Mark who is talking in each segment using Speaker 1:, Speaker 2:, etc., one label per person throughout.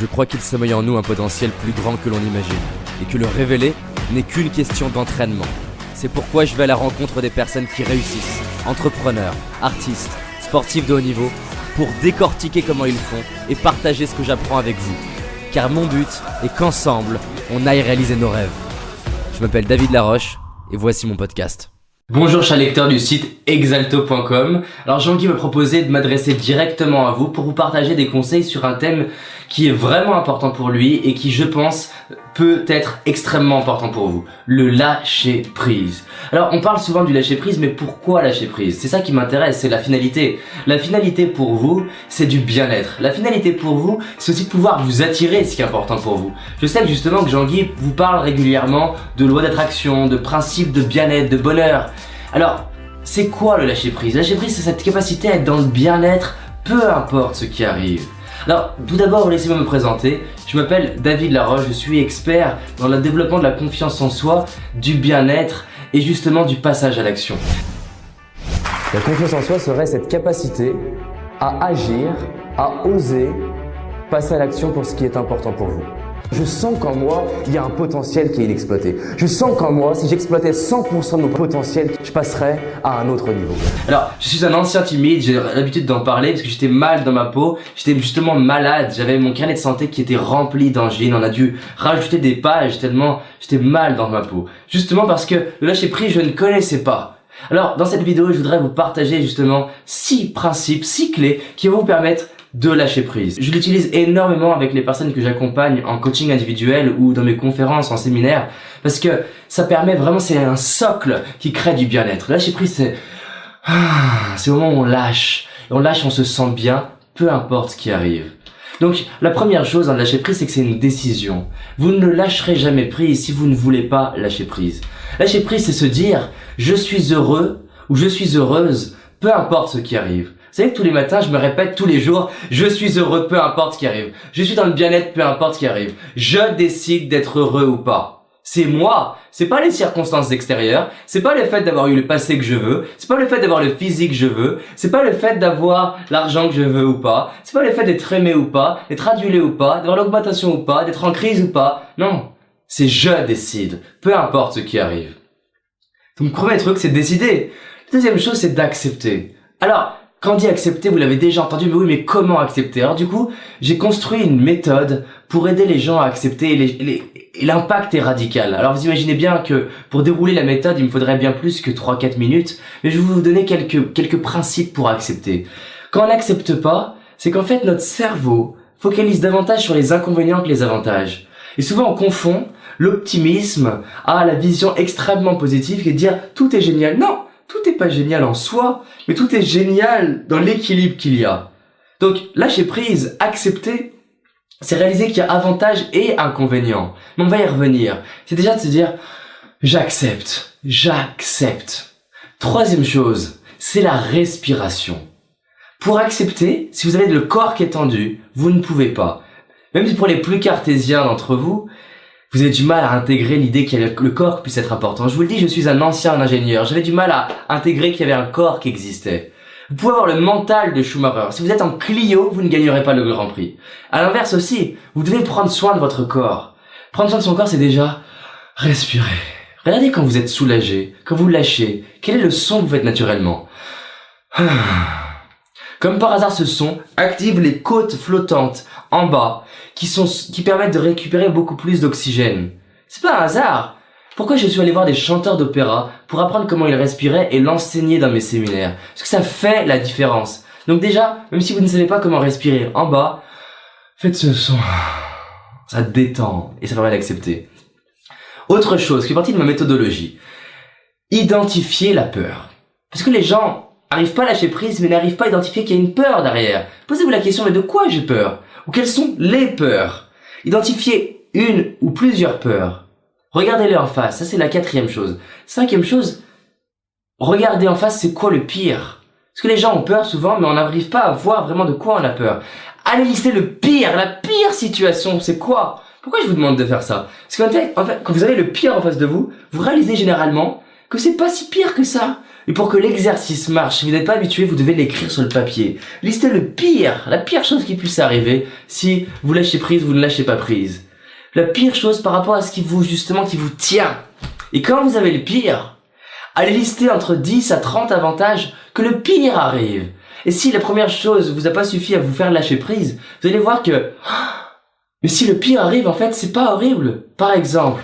Speaker 1: Je crois qu'il sommeille en nous un potentiel plus grand que l'on imagine, et que le révéler n'est qu'une question d'entraînement. C'est pourquoi je vais à la rencontre des personnes qui réussissent, entrepreneurs, artistes, sportifs de haut niveau, pour décortiquer comment ils font et partager ce que j'apprends avec vous. Car mon but est qu'ensemble, on aille réaliser nos rêves. Je m'appelle David Laroche, et voici mon podcast. Bonjour chers lecteurs du site exalto.com. Alors Jean-Guy m'a proposé de m'adresser directement à vous pour vous partager des conseils sur un thème qui est vraiment important pour lui et qui, je pense, peut être extrêmement important pour vous. Le lâcher prise. Alors on parle souvent du lâcher prise, mais pourquoi lâcher prise? C'est ça qui m'intéresse, c'est la finalité. La finalité pour vous, c'est du bien-être. La finalité pour vous, c'est aussi de pouvoir vous attirer, ce qui est important pour vous. Je sais justement que Jean-Guy vous parle régulièrement de loi d'attraction, de principes de bien-être, de bonheur. Alors, c'est quoi le lâcher prise? Lâcher prise, c'est cette capacité à être dans le bien-être, peu importe ce qui arrive. Alors, tout d'abord, laissez-moi me présenter. Je m'appelle David Laroche, je suis expert dans le développement de la confiance en soi, du bien-être et justement du passage à l'action. La confiance en soi serait cette capacité à agir, à oser passer à l'action pour ce qui est important pour vous. Je sens qu'en moi, il y a un potentiel qui est inexploité. Je sens qu'en moi, si j'exploitais 100% de mon potentiel, je passerais à un autre niveau. Alors, je suis un ancien timide, j'ai l'habitude d'en parler parce que j'étais mal dans ma peau. J'étais justement malade, j'avais mon carnet de santé qui était rempli d'angines. On a dû rajouter des pages tellement j'étais mal dans ma peau. Justement parce que le lâcher prise, je ne connaissais pas. Alors, dans cette vidéo, je voudrais vous partager justement 6 principes, 6 clés qui vont vous permettre de lâcher prise. Je l'utilise énormément avec les personnes que j'accompagne en coaching individuel ou dans mes conférences, en séminaire, parce que ça permet vraiment, c'est un socle qui crée du bien-être. Lâcher prise, c'est au moment où on lâche. Et on lâche, on se sent bien, peu importe ce qui arrive. Donc, la première chose dans le lâcher prise, c'est que c'est une décision. Vous ne lâcherez jamais prise si vous ne voulez pas lâcher prise. Lâcher prise, c'est se dire, je suis heureux ou je suis heureuse, peu importe ce qui arrive. Vous savez que tous les matins, je me répète tous les jours, je suis heureux, peu importe ce qui arrive. Je suis dans le bien-être, peu importe ce qui arrive. Je décide d'être heureux ou pas. C'est moi. C'est pas les circonstances extérieures. C'est pas le fait d'avoir eu le passé que je veux. C'est pas le fait d'avoir le physique que je veux. C'est pas le fait d'avoir l'argent que je veux ou pas. C'est pas le fait d'être aimé ou pas, d'être adulé ou pas, d'avoir l'augmentation ou pas, d'être en crise ou pas. Non. C'est je décide. Peu importe ce qui arrive. Donc, premier truc, c'est de décider. La deuxième chose, c'est d'accepter. Alors, quand on dit accepter, vous l'avez déjà entendu, mais oui, mais comment accepter? Alors du coup, j'ai construit une méthode pour aider les gens à accepter et l'impact est radical. Alors vous imaginez bien que pour dérouler la méthode, il me faudrait bien plus que 3-4 minutes, mais je vais vous donner quelques principes pour accepter. Quand on n'accepte pas, c'est qu'en fait notre cerveau focalise davantage sur les inconvénients que les avantages. Et souvent on confond l'optimisme à la vision extrêmement positive qui est de dire tout est génial. Non! Tout n'est pas génial en soi, mais tout est génial dans l'équilibre qu'il y a. Donc, lâcher prise, accepter, c'est réaliser qu'il y a avantages et inconvénients. Mais on va y revenir. C'est déjà de se dire, j'accepte. Troisième chose, c'est la respiration. Pour accepter, si vous avez le corps qui est tendu, vous ne pouvez pas. Même si pour les plus cartésiens d'entre vous, vous avez du mal à intégrer l'idée que le corps puisse être important. Je vous le dis, je suis un ancien ingénieur. J'avais du mal à intégrer qu'il y avait un corps qui existait. Vous pouvez avoir le mental de Schumacher. Si vous êtes en Clio, vous ne gagnerez pas le Grand Prix. À l'inverse aussi, vous devez prendre soin de votre corps. Prendre soin de son corps, c'est déjà respirer. Regardez quand vous êtes soulagé, quand vous lâchez. Quel est le son que vous faites naturellement? Comme par hasard, ce son active les côtes flottantes en bas qui permettent de récupérer beaucoup plus d'oxygène. C'est pas un hasard. Pourquoi je suis allé voir des chanteurs d'opéra pour apprendre comment ils respiraient et l'enseigner dans mes séminaires? Parce que ça fait la différence. Donc déjà, même si vous ne savez pas comment respirer en bas, faites ce son. Ça détend et ça permet d'accepter. Autre chose qui fait partie de ma méthodologie. Identifier la peur. Parce que les gens n'arrivent pas à lâcher prise, mais n'arrivent pas à identifier qu'il y a une peur derrière. Posez-vous la question, mais de quoi j'ai peur? Ou quelles sont les peurs? Identifiez une ou plusieurs peurs. Regardez-les en face, ça c'est la 4e chose. 5e chose, regardez en face, c'est quoi le pire? Parce que les gens ont peur souvent, mais on n'arrive pas à voir vraiment de quoi on a peur. Allez lister le pire, la pire situation, c'est quoi? Pourquoi je vous demande de faire ça? Parce qu'en fait, quand vous avez le pire en face de vous, vous réalisez généralement que c'est pas si pire que ça.
Speaker 2: Et pour que l'exercice marche, si vous n'êtes pas habitué, vous devez l'écrire sur le papier. Listez la pire chose qui puisse arriver si vous lâchez prise, vous ne lâchez pas prise. La pire chose par rapport à ce qui vous tient. Et quand vous avez le pire, allez lister entre 10 à 30 avantages que le pire arrive. Et si la première chose vous a pas suffi à vous faire lâcher prise, vous allez voir que, mais si le pire arrive, en fait, c'est pas horrible. Par exemple,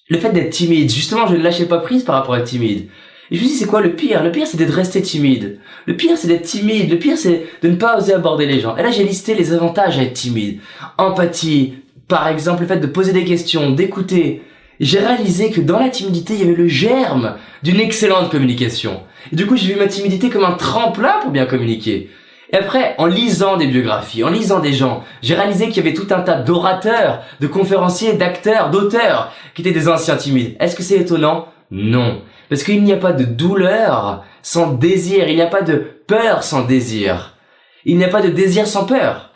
Speaker 2: le fait d'être timide. Justement, je ne lâchais pas prise par rapport à être timide. Et je me dis, c'est quoi le pire? Le pire, c'est d'être resté timide. Le pire, c'est d'être timide. Le pire, c'est de ne pas oser aborder les gens. Et là, j'ai listé les avantages à être timide. Empathie. Par exemple, le fait de poser des questions, d'écouter. J'ai réalisé que dans la timidité, il y avait le germe d'une excellente communication. Et du coup, j'ai vu ma timidité comme un tremplin pour bien communiquer. Et après, en lisant des biographies, en lisant des gens, j'ai réalisé qu'il y avait tout un tas d'orateurs, de conférenciers, d'acteurs, d'auteurs qui étaient des anciens timides. Est-ce que c'est étonnant? Non. Parce qu'il n'y a pas de douleur sans désir, il n'y a pas de peur sans désir. Il n'y a pas de désir sans peur.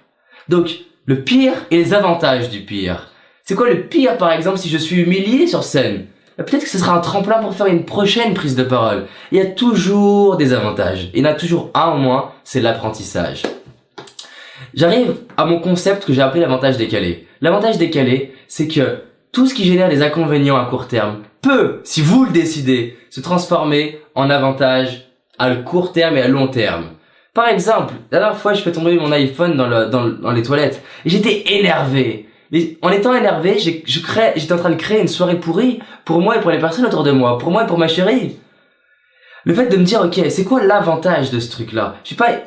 Speaker 2: Donc, le pire et les avantages du pire. C'est quoi le pire, par exemple, si je suis humilié sur scène? Peut-être que ce sera un tremplin pour faire une prochaine prise de parole. Il y a toujours des avantages. Il y en a toujours un au moins, c'est l'apprentissage. J'arrive à mon concept que j'ai appelé l'avantage décalé. L'avantage décalé, c'est que tout ce qui génère des inconvénients à court terme peut, si vous le décidez, se transformer en avantage à court terme et à long terme. Par exemple, la dernière fois, je fais tomber mon iPhone dans les toilettes et j'étais énervé. Mais en étant énervé, j'étais en train de créer une soirée pourrie pour moi et pour les personnes autour de moi, pour moi et pour ma chérie. Le fait de me dire, ok, c'est quoi l'avantage de ce truc-là?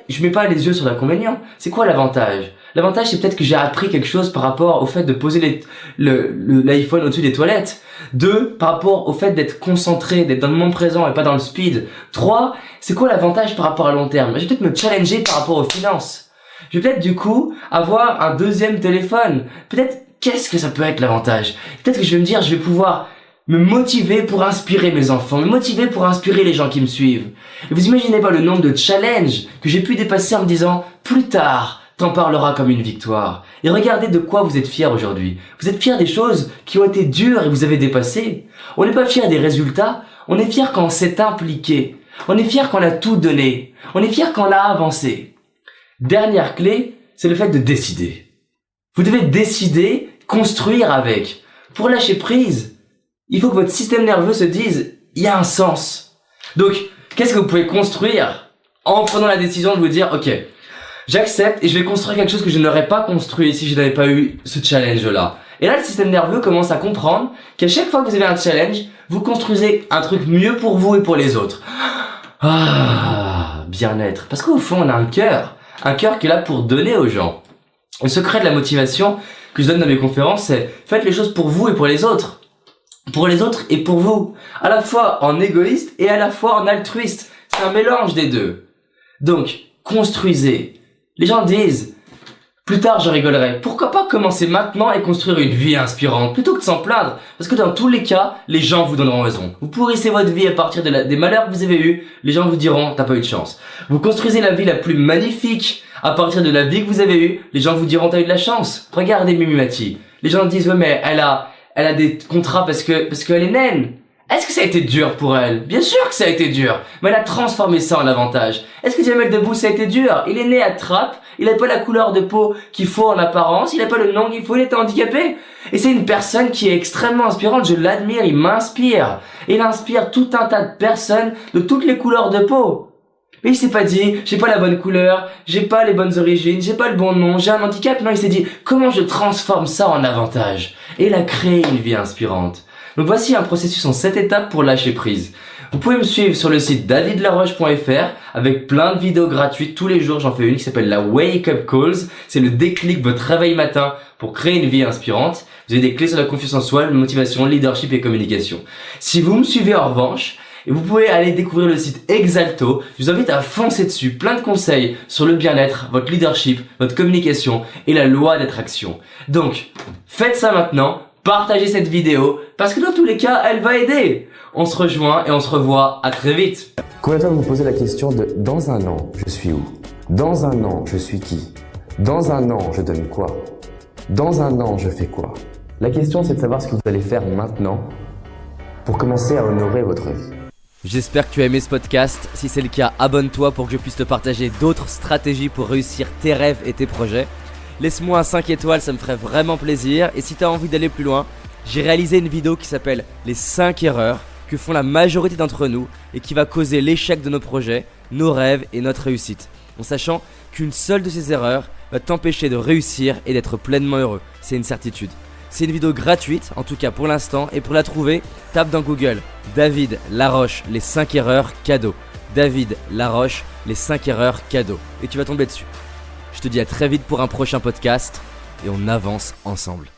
Speaker 2: Je mets pas les yeux sur l'inconvénient. C'est quoi l'avantage? L'avantage, c'est peut-être que j'ai appris quelque chose par rapport au fait de poser l'iPhone au-dessus des toilettes. 2, par rapport au fait d'être concentré, d'être dans le moment présent et pas dans le speed. 3, c'est quoi l'avantage par rapport à long terme? Je vais peut-être me challenger par rapport aux finances. Je vais peut-être du coup avoir un deuxième téléphone. Peut-être, qu'est-ce que ça peut être l'avantage? Peut-être que je vais me dire, je vais pouvoir me motiver pour inspirer mes enfants, me motiver pour inspirer les gens qui me suivent. Et vous imaginez pas le nombre de challenges que j'ai pu dépasser en me disant, plus tard, t'en parleras comme une victoire. Et regardez de quoi vous êtes fiers aujourd'hui. Vous êtes fiers des choses qui ont été dures et vous avez dépassé. On n'est pas fiers des résultats, on est fiers quand on s'est impliqué. On est fiers quand on a tout donné. On est fiers quand on a avancé. Dernière clé, c'est le fait de décider. Vous devez décider, construire avec. Pour lâcher prise, il faut que votre système nerveux se dise, il y a un sens. Donc, qu'est-ce que vous pouvez construire en prenant la décision de vous dire, ok, j'accepte et je vais construire quelque chose que je n'aurais pas construit si je n'avais pas eu ce challenge-là. Et là, le système nerveux commence à comprendre qu'à chaque fois que vous avez un challenge, vous construisez un truc mieux pour vous et pour les autres. Ah, bien-être. Parce qu'au fond, on a un cœur qui est là pour donner aux gens. Le secret de la motivation que je donne dans mes conférences, c'est faites les choses pour vous et pour les autres. Pour les autres et pour vous. À la fois en égoïste et à la fois en altruiste. C'est un mélange des deux. Donc, construisez. Les gens disent, plus tard je rigolerai. Pourquoi pas commencer maintenant et construire une vie inspirante plutôt que de s'en plaindre? Parce que dans tous les cas, les gens vous donneront raison. Vous pourrissez votre vie à partir des malheurs que vous avez eus. Les gens vous diront, t'as pas eu de chance. Vous construisez la vie la plus magnifique à partir de la vie que vous avez eue. Les gens vous diront, t'as eu de la chance. Regardez Mimi Mati. Les gens disent, ouais mais elle a des contrats parce qu'elle est naine. Est-ce que ça a été dur pour elle? Bien sûr que ça a été dur, mais elle a transformé ça en avantage. Est-ce que Jamel Debbouze ça a été dur? Il est né à Trappes, il n'a pas la couleur de peau qu'il faut en apparence, il n'a pas le nom qu'il faut, il était handicapé. Et c'est une personne qui est extrêmement inspirante, je l'admire, il m'inspire. Et il inspire tout un tas de personnes de toutes les couleurs de peau. Mais il s'est pas dit, j'ai pas la bonne couleur, j'ai pas les bonnes origines, j'ai pas le bon nom, j'ai un handicap. Non, il s'est dit, comment je transforme ça en avantage? Et il a créé une vie inspirante. Donc voici un processus en 7 étapes pour lâcher prise. Vous pouvez me suivre sur le site davidlaroche.fr avec plein de vidéos gratuites. Tous les jours, j'en fais une qui s'appelle la Wake Up Calls. C'est le déclic, votre réveil matin pour créer une vie inspirante. Vous avez des clés sur la confiance en soi, la motivation, le leadership et communication. Si vous me suivez en revanche, et vous pouvez aller découvrir le site Exalto. Je vous invite à foncer dessus. Plein de conseils sur le bien-être, votre leadership, votre communication et la loi d'attraction. Donc, faites ça maintenant. Partagez cette vidéo parce que dans tous les cas, elle va aider. On se rejoint et on se revoit à très vite.
Speaker 3: Combien de fois vous me posez la question de « dans un an, je suis où ?»« Dans un an, je suis qui ?»« Dans un an, je donne quoi ?»« Dans un an, je fais quoi ?» La question, c'est de savoir ce que vous allez faire maintenant pour commencer à honorer votre vie.
Speaker 1: J'espère que tu as aimé ce podcast. Si c'est le cas, abonne-toi pour que je puisse te partager d'autres stratégies pour réussir tes rêves et tes projets. Laisse-moi un 5 étoiles, ça me ferait vraiment plaisir. Et si tu as envie d'aller plus loin, j'ai réalisé une vidéo qui s'appelle les 5 erreurs que font la majorité d'entre nous et qui va causer l'échec de nos projets, nos rêves et notre réussite. En sachant qu'une seule de ces erreurs va t'empêcher de réussir et d'être pleinement heureux. C'est une certitude. C'est une vidéo gratuite, en tout cas pour l'instant, et pour la trouver, tape dans Google David Laroche, les 5 erreurs cadeaux. David Laroche, les 5 erreurs cadeaux. Et tu vas tomber dessus. Je te dis à très vite pour un prochain podcast, et on avance ensemble.